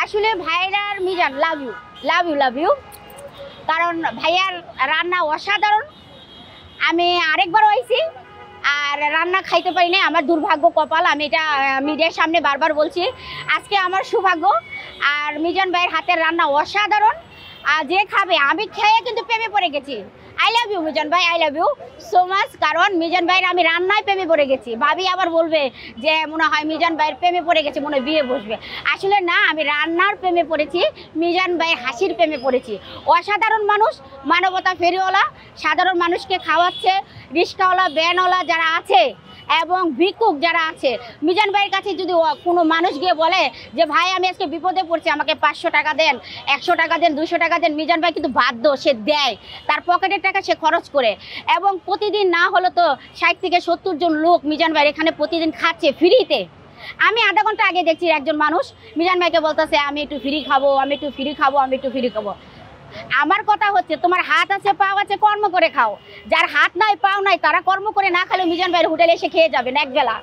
আসলে ভাইয়ার Mizan love you love you love you, কারণ ভাইয়ার রান্না অসাধারণ। আমি আরেকবার হয়েছি আর রান্না খাইতে পারি না, আমার দুর্ভাগ্য কপাল। আমি এটা মিডিয়ার সামনে বারবার বলছি, আজকে আমার সৌভাগ্য। আর মিজান ভাইয়ের হাতের রান্না অসাধারণ। আর যে খাবে, আমি খেয়ে কিন্তু প্রেমে পড়ে গেছি। আই লাভ ইউ মিজান ভাই, I love you so much. কারণ মিজান ভাইয়ের আমি রান্নায় প্রেমে পড়ে গেছি। ভাবি আবার বলবে যে মনে হয় মিজান ভাইয়ের প্রেমে পড়ে গেছে, মনে হয় বিয়ে বসবে। আসলে না, আমি রান্নার প্রেমে পড়েছি, মিজান ভাইয়ের হাসির প্রেমে পড়েছি। অসাধারণ মানুষ, মানবতা ফেরিওয়ালা, সাধারণ মানুষকে খাওয়াচ্ছে। রিক্সাওয়ালা, ভ্যানওয়ালা যারা আছে এবং ভিক্ষুক যারা আছে, মিজান ভাইয়ের কাছে যদি কোনো মানুষ গিয়ে বলে যে ভাই আমি আজকে বিপদে পড়ছি, আমাকে 500 টাকা দেন, 100 টাকা দেন, 200 টাকা দেন, মিজান ভাই কিন্তু বাধ্য, সে দেয়। তার পকেটের টাকা সে খরচ করে। এবং প্রতিদিন না হলো তো 60 থেকে 70 জন লোক মিজান ভাইয়ের এখানে প্রতিদিন খাচ্ছে ফ্রিতে। আমি আধা ঘন্টা আগে দেখছি একজন মানুষ মিজান ভাইকে বলতেছে আমি একটু ফ্রি খাবো, আমি একটু ফ্রি খাবো, আমি একটু ফ্রি খাবো। আমার কথা হচ্ছে, তোমার হাত আছে, পাও আছে, কর্ম করে খাও। যার হাত নাই, পাও নাই, তারা কর্ম করে না খেলে মিজান ভাইয়ের হোটেলে এসে খেয়ে যাবেন একবেলা।